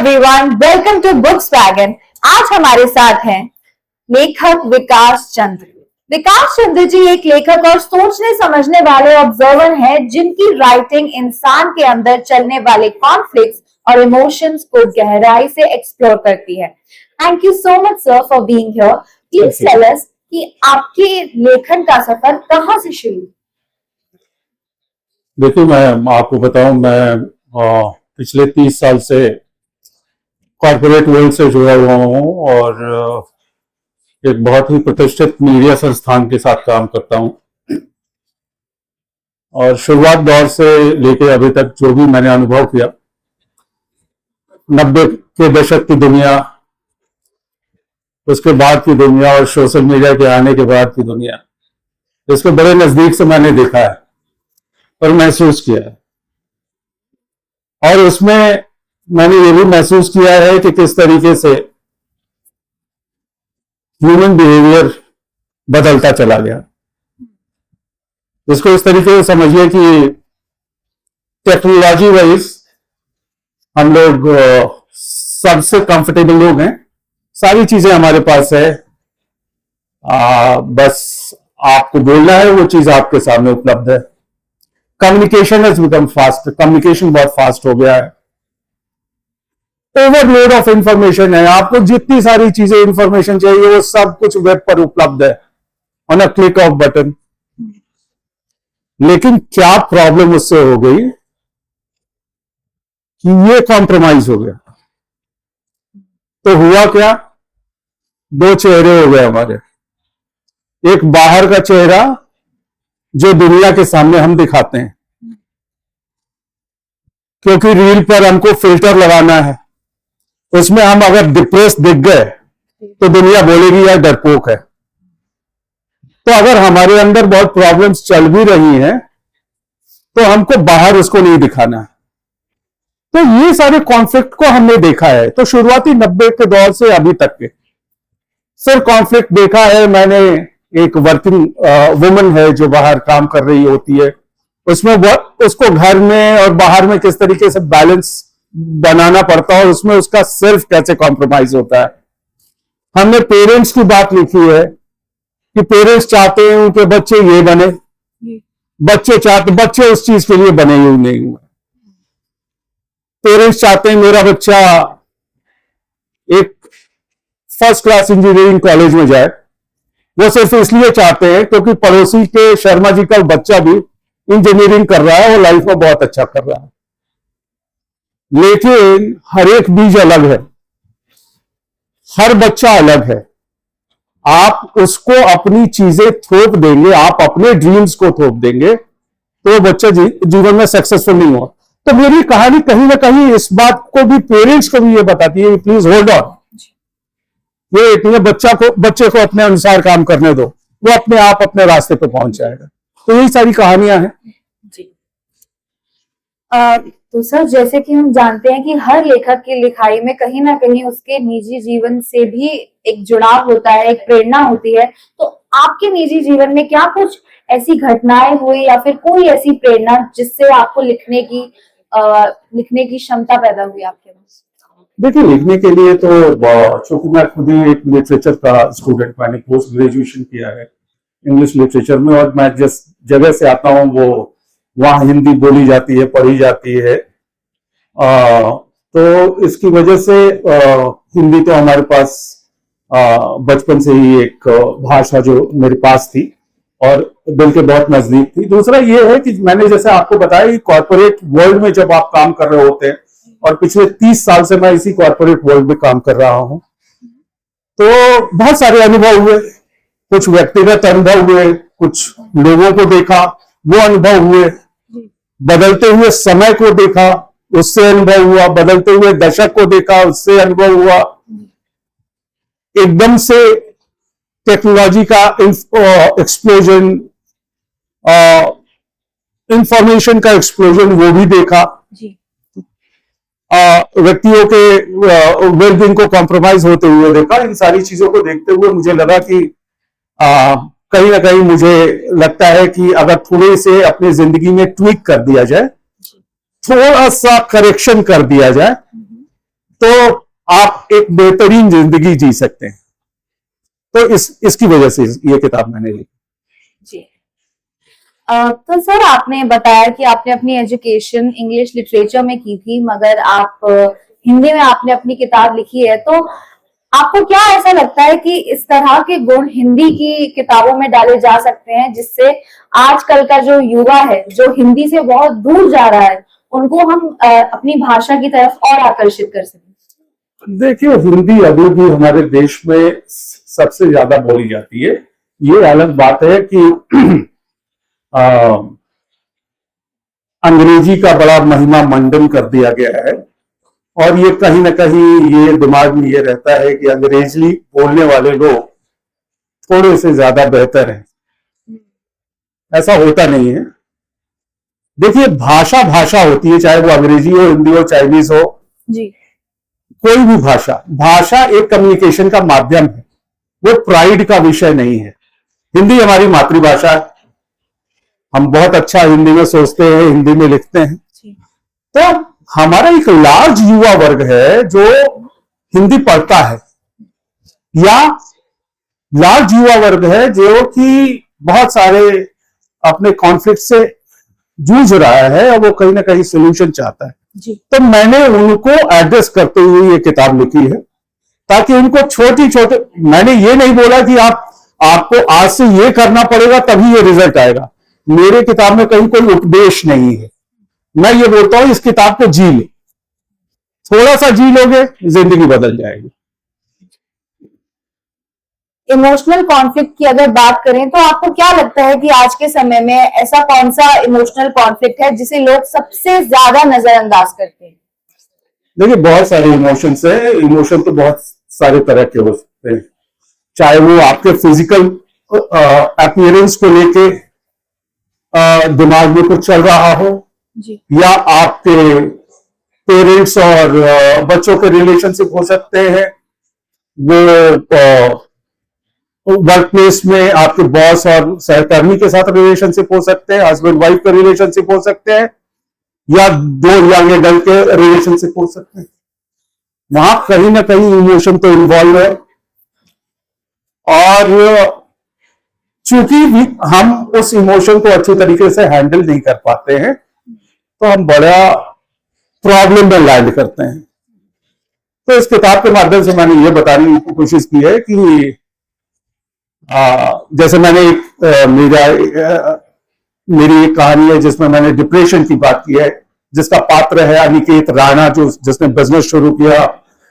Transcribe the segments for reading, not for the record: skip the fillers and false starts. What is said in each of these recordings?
Everyone, welcome to books wagon. आज हमारे साथ हैं लेखक विकास चंद्र। विकास चंद्र जी एक लेखक और सोचने समझने वाले ऑब्जर्वर हैं, जिनकी राइटिंग इंसान के अंदर चलने वाले कॉन्फ्लिक्ट्स और इमोशंस को गहराई से एक्सप्लोर करती है। Thank you so much sir for being here. Please tell us कि आपके लेखन का सफर कहाँ से शुरू? देखिए, मैं आपको बताऊं, मैं पिछले 30 साल से कॉर्पोरेट वर्ल्ड से जुड़ा हुआ हूं और एक बहुत ही प्रतिष्ठित मीडिया संस्थान के साथ काम करता हूं। और शुरुआत दौर से लेकर अभी तक जो भी मैंने अनुभव किया, 90 के दशक की दुनिया, उसके बाद की दुनिया और सोशल मीडिया के आने के बाद की दुनिया, इसको बड़े नजदीक से मैंने देखा है और महसूस किया है। और उसमें मैंने ये भी महसूस किया है कि किस तरीके से ह्यूमन बिहेवियर बदलता चला गया। इसको इस तरीके से समझिए कि टेक्नोलॉजी वाइज हम लोग सबसे कंफर्टेबल लोग हैं, सारी चीजें हमारे पास है, बस आपको बोलना है, वो चीज आपके सामने उपलब्ध है। Communication has become fast, communication बहुत फास्ट हो गया है। ओवरलोड ऑफ इंफॉर्मेशन है, आपको जितनी सारी चीजें इंफॉर्मेशन चाहिए वो सब कुछ वेब पर उपलब्ध है, on a click off button. लेकिन क्या प्रॉब्लम उससे हो गई कि ये कॉम्प्रोमाइज हो गया। तो हुआ क्या, दो चेहरे हो गए हमारे। एक बाहर का चेहरा जो दुनिया के सामने हम दिखाते हैं, क्योंकि रील पर हमको फिल्टर लगाना है, उसमें हम अगर डिप्रेस दिख गए तो दुनिया बोलेगी यार डरपोक है। तो अगर हमारे अंदर बहुत प्रॉब्लम्स चल भी रही हैं तो हमको बाहर उसको नहीं दिखाना है। तो ये सारे कॉन्फ्लिक्ट को हमने देखा है। तो शुरुआती 90 के दौर से अभी तक के सिर्फ कॉन्फ्लिक्ट देखा है मैंने। एक वर्किंग वुमन है जो बाहर काम कर रही होती है, उसमें उसको घर में और बाहर में किस तरीके से बैलेंस बनाना पड़ता है, और उसमें उसका सेल्फ कैसे कॉम्प्रोमाइज होता है। हमने पेरेंट्स की बात लिखी है कि पेरेंट्स चाहते हैं उनके बच्चे ये बने, बच्चे उस चीज के लिए बने ही नहीं हुए। पेरेंट्स चाहते हैं मेरा बच्चा एक फर्स्ट क्लास इंजीनियरिंग कॉलेज में जाए, वो सिर्फ इसलिए चाहते हैं क्योंकि पड़ोसी के शर्मा जी का बच्चा भी इंजीनियरिंग कर रहा है, वो लाइफ में बहुत अच्छा कर रहा है। लेकिन हर एक बीज अलग है, हर बच्चा अलग है। आप उसको अपनी चीजें थोप देंगे, आप अपने ड्रीम्स को थोप देंगे, तो वो बच्चा जीवन में सक्सेसफुल नहीं हुआ। तो मेरी कहानी कहीं ना कहीं इस बात को भी, पेरेंट्स को भी ये बताती है, प्लीज होल्ड ऑन, ये इतने बच्चे को अपने अनुसार काम करने दो, वो अपने आप अपने रास्ते पे पहुंच जाएगा। तो यही सारी कहानियां हैं जी। तो सर, जैसे कि हम जानते हैं कि हर लेखक की लिखाई में कहीं ना कहीं उसके निजी जीवन से भी एक जुड़ाव होता है, एक प्रेरणा होती है। तो आपके निजी जीवन में क्या कुछ ऐसी घटनाएं हुई या फिर कोई ऐसी प्रेरणा जिससे आपको लिखने की क्षमता पैदा हुई आपके पास? देखिए, लिखने के लिए तो चूंकि मैं खुद ही एक लिटरेचर का स्टूडेंट, मैंने पोस्ट ग्रेजुएशन किया है इंग्लिश लिटरेचर में, और मैं जिस जगह से आता हूँ वो वहां हिंदी बोली जाती है, पढ़ी जाती है। तो इसकी वजह से हिंदी तो हमारे पास बचपन से ही एक भाषा जो मेरे पास थी और दिल के बहुत नजदीक थी। दूसरा ये है कि मैंने जैसे आपको बताया, कॉर्पोरेट वर्ल्ड में जब आप काम कर रहे होते हैं, और पिछले 30 साल से मैं इसी कॉर्पोरेट वर्ल्ड में काम कर रहा हूं, तो बहुत सारे अनुभव हुए। कुछ व्यक्तिगत अनुभव हुए, कुछ लोगों को देखा, वो अनुभव हुए। बदलते हुए समय को देखा, उससे अनुभव हुआ। बदलते हुए दशक को देखा, उससे अनुभव हुआ। एकदम से टेक्नोलॉजी का एक्सप्लोजन, इंफॉर्मेशन का एक्सप्लोजन, वो भी देखा। व्यक्तियों के वेलबींग को कॉम्प्रोमाइज होते हुए देखा। इन सारी चीजों को देखते हुए मुझे लगा कि कहीं ना कहीं मुझे लगता है कि अगर थोड़े से अपनी जिंदगी में ट्वीक कर दिया जाए, थोड़ा सा करेक्शन कर दिया जाए, तो आप एक बेहतरीन जिंदगी जी सकते हैं। तो इसकी वजह से ये किताब मैंने लिखी। जी। तो सर, आपने बताया कि आपने अपनी एजुकेशन इंग्लिश लिटरेचर में की थी, मगर आप हिंदी में आपने अपनी किताब लिखी है। तो आपको क्या ऐसा लगता है कि इस तरह के गुण हिंदी की किताबों में डाले जा सकते हैं, जिससे आजकल का जो युवा है, जो हिंदी से बहुत दूर जा रहा है, उनको हम अपनी भाषा की तरफ और आकर्षित कर सकें? देखिए, हिंदी अभी भी हमारे देश में सबसे ज्यादा बोली जाती है। ये अलग बात है कि अंग्रेजी का बड़ा महिमा मंडन कर दिया गया है, और ये कहीं ना कहीं ये दिमाग में ये रहता है कि अंग्रेजी बोलने वाले लोग थोड़े से ज्यादा बेहतर हैं। ऐसा होता नहीं है। देखिए, भाषा भाषा होती है, चाहे वो अंग्रेजी हो, हिंदी हो, चाइनीज हो, जी। कोई भी भाषा एक कम्युनिकेशन का माध्यम है, वो प्राइड का विषय नहीं है। हिंदी हमारी मातृभाषा है, हम बहुत अच्छा हिंदी में सोचते हैं, हिंदी में लिखते हैं। तो हमारा एक लार्ज युवा वर्ग है जो हिंदी पढ़ता है, या लार्ज युवा वर्ग है जो कि बहुत सारे अपने कॉन्फ्लिक्ट से जूझ रहा है, और वो कहीं ना कहीं सोल्यूशन चाहता है। जी। तो मैंने उनको एड्रेस करते हुए ये किताब लिखी है, ताकि उनको छोटी छोटे, मैंने ये नहीं बोला कि आपको आज से ये करना पड़ेगा तभी ये रिजल्ट आएगा। मेरे किताब में कहीं कोई उपदेश नहीं है। मैं ये बोलता हूं, इस किताब को जी ले, थोड़ा सा जी लोगे, जिंदगी बदल जाएगी। इमोशनल कॉन्फ्लिक्ट की अगर बात करें, तो आपको क्या लगता है कि आज के समय में ऐसा कौन सा इमोशनल कॉन्फ्लिक्ट है जिसे लोग सबसे ज्यादा नजरअंदाज करते हैं? देखिए, बहुत सारे इमोशंस है। इमोशन तो बहुत सारे तरह के हो सकते हैं, चाहे वो आपके फिजिकल अपीयरेंस को लेके दिमाग में कुछ चल रहा हो, जी। या आपके पेरेंट्स और बच्चों के रिलेशनशिप हो सकते हैं, वो वर्क प्लेस में आपके बॉस और सहकर्मी के साथ रिलेशनशिप हो सकते हैं, हस्बैंड वाइफ के रिलेशनशिप हो सकते हैं, या दो यंग एडल्ट के रिलेशनशिप हो सकते हैं। वहां कहीं ना कहीं इमोशन तो इन्वॉल्व है, और चूंकि हम उस इमोशन को अच्छी तरीके से हैंडल नहीं कर पाते हैं, तो हम बड़ा प्रॉब्लम में लैंड करते हैं। तो इस किताब के माध्यम से मैंने ये बताने की कोशिश की है कि जैसे मैंने मेरी एक कहानी है जिसमें मैंने डिप्रेशन की बात की है, जिसका पात्र है अनिकेत राणा, जिसने बिजनेस शुरू किया,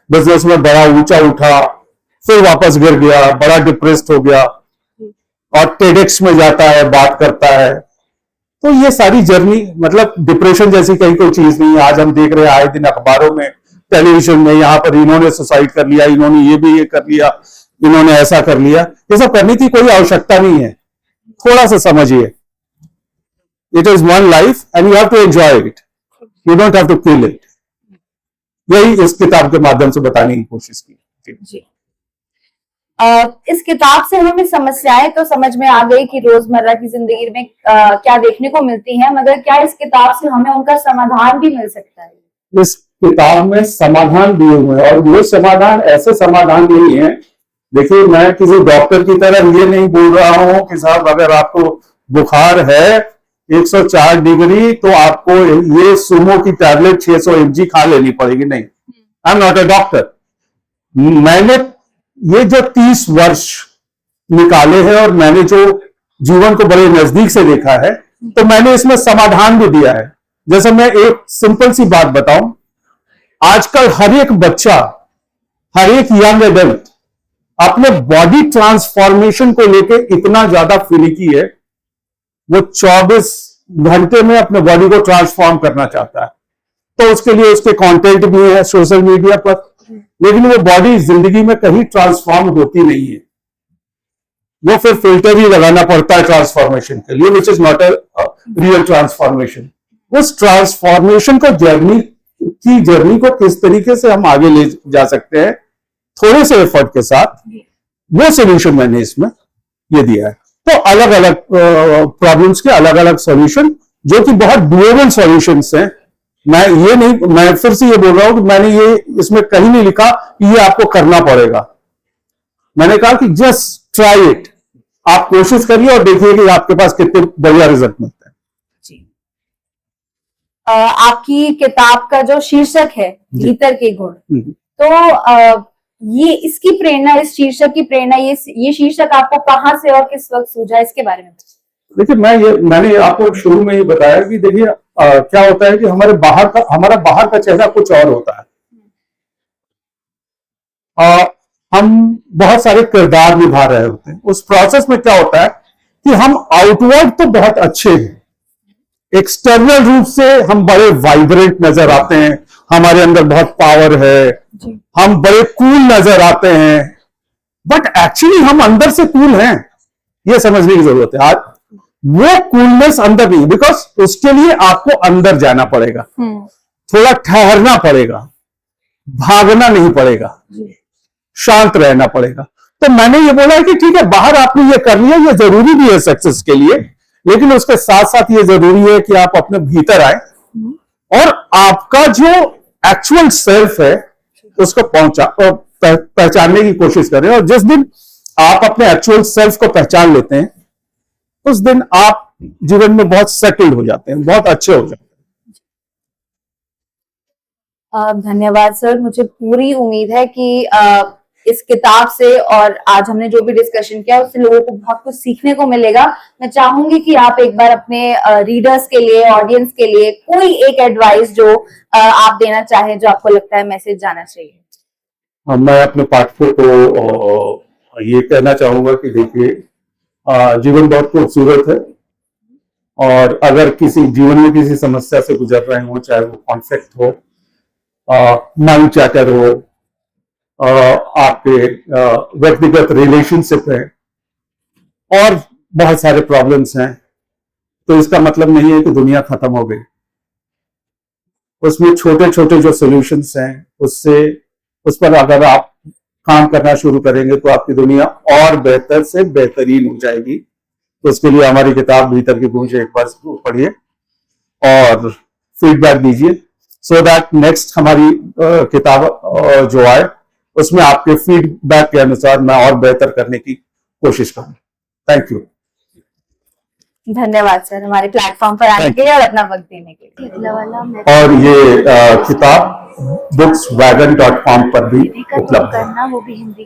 बिजनेस में बड़ा ऊंचा उठा, फिर वापस गिर गया, बड़ा डिप्रेस्ड हो गया, और टेडेक्स में जाता है, बात करता है। तो ये सारी जर्नी, मतलब डिप्रेशन जैसी कहीं कोई चीज नहीं है। आज हम देख रहे हैं आए दिन अखबारों में, टेलीविजन में, यहाँ पर इन्होंने सुसाइड कर लिया, इन्होंने ये कर लिया, इन्होंने ऐसा कर लिया। ये सब करने की कोई आवश्यकता नहीं है। थोड़ा सा समझिए, it is one life and you have to enjoy it, you don't have to kill it. यही इस किताब के माध्यम से बताने की कोशिश की। जी। इस किताब से हमें समस्याएं तो समझ में आ गई कि रोजमर्रा की जिंदगी में क्या देखने को मिलती हैं, मगर क्या इस किताब से हमें उनका समाधान भी मिल सकता है? इस किताब में समाधान दिए हुए हैं, और वो समाधान ऐसे समाधान नहीं है। देखिए, मैं किसी डॉक्टर की तरह ये नहीं बोल रहा हूं कि साहब अगर आपको बुखार है 104 डिग्री तो आपको ये सुमो की टैबलेट 600 mg खा लेनी पड़ेगी। नहीं, I am not a doctor. मैंने ये जो 30 वर्ष निकाले हैं, और मैंने जो जीवन को बड़े नजदीक से देखा है, तो मैंने इसमें समाधान भी दिया है। जैसे मैं एक सिंपल सी बात बताऊं, आजकल हर एक बच्चा, हर एक यंग एडल्ट अपने बॉडी ट्रांसफॉर्मेशन को लेके इतना ज्यादा फिनिकी है, वो 24 घंटे में अपने बॉडी को ट्रांसफॉर्म करना चाहता है। तो उसके लिए उसके कंटेंट भी है सोशल मीडिया पर, लेकिन वो बॉडी जिंदगी में कहीं ट्रांसफॉर्म होती नहीं है। वो फिर फिल्टर ही लगाना पड़ता है ट्रांसफॉर्मेशन के लिए, which is not a real transformation. उस ट्रांसफॉर्मेशन को जर्नी को किस तरीके से हम आगे ले जा सकते हैं थोड़े से एफर्ट के साथ, वो सोल्यूशन मैंने इसमें ये दिया है। तो अलग अलग प्रॉब्लम्स के अलग अलग सॉल्यूशन, जो कि बहुत डुएबल सॉल्यूशंस हैं, मैं फिर से ये बोल रहा हूं कि मैंने ये इसमें कहीं नहीं लिखा कि ये आपको करना पड़ेगा। मैंने कहा कि जस्ट ट्राई इट, आप कोशिश करिए और देखिए कि आपके पास कितने बढ़िया रिजल्ट मिलते हैं। जी। आपकी किताब का जो शीर्षक है भीतर के गुण, तो ये इसकी प्रेरणा, इस शीर्षक की प्रेरणा, ये शीर्षक आपको कहाँ से और किस वक्त सूझा, इसके बारे में देखिए, मैंने आपको शुरू में ही बताया कि देखिए क्या होता है कि हमारा बाहर का चेहरा कुछ और होता है। हम बहुत सारे किरदार निभा रहे होते हैं। उस प्रोसेस में क्या होता है कि हम आउटवर्ड तो बहुत अच्छे हैं, एक्सटर्नल रूप से हम बड़े वाइब्रेंट नजर आते हैं, हमारे अंदर बहुत पावर है, हम बड़े कूल नजर आते हैं, बट एक्चुअली हम अंदर से कूल हैं, ये समझने की जरूरत है। आज वो कूलनेस अंदर नहीं, बिकॉज उसके लिए आपको अंदर जाना पड़ेगा, थोड़ा ठहरना पड़ेगा, भागना नहीं पड़ेगा, शांत रहना पड़ेगा। तो मैंने ये बोला है कि ठीक है, बाहर आपने ये कर लिया, ये जरूरी भी है सक्सेस के लिए, लेकिन उसके साथ साथ ये जरूरी है कि आप अपने भीतर आए और आपका जो एक्चुअल सेल्फ है उसको पहचानने की कोशिश करें। और जिस दिन आप अपने एक्चुअल सेल्फ को पहचान लेते हैं, उस दिन आप जीवन में बहुत सेटल्ड हो जाते हैं, बहुत अच्छे हो जाते हैं। धन्यवाद सर। मुझे पूरी उम्मीद है कि इस किताब से और आज हमने जो भी डिस्कशन किया उससे लोगों को बहुत कुछ सीखने को मिलेगा। मैं चाहूंगी कि आप एक बार अपने रीडर्स के लिए, ऑडियंस के लिए कोई एक एडवाइस जो आप देना चाहें, जो आपको लगता है मैसेज जाना चाहिए। मैं अपने पाठकों को ये कहना चाहूंगा कि देखिए, जीवन बहुत खूबसूरत है और अगर किसी जीवन में किसी समस्या से गुजर रहे हो, चाहे वो कॉन्फ्लिक्ट हो, माइंड चैटर हो, आपके व्यक्तिगत रिलेशनशिप है और बहुत सारे प्रॉब्लम्स हैं, तो इसका मतलब नहीं है कि दुनिया खत्म हो गई। उसमें छोटे छोटे जो सॉल्यूशंस हैं उस पर अगर आप काम करना शुरू करेंगे तो आपकी दुनिया और बेहतर से बेहतरीन हो जाएगी। तो उसके लिए हमारी किताब भीतर की गूंज एक बार जरूर पढ़िए और फीडबैक दीजिए, सो दैट नेक्स्ट हमारी किताब जो आए उसमें आपके फीडबैक के अनुसार मैं और बेहतर करने की कोशिश करूं। Thank you. धन्यवाद सर, हमारे प्लेटफॉर्म पर आने के लिए और अपना वक्त देने के लिए। और ये किताब bookswagon.com पर भी उपलब्ध है। वो भी हिंदी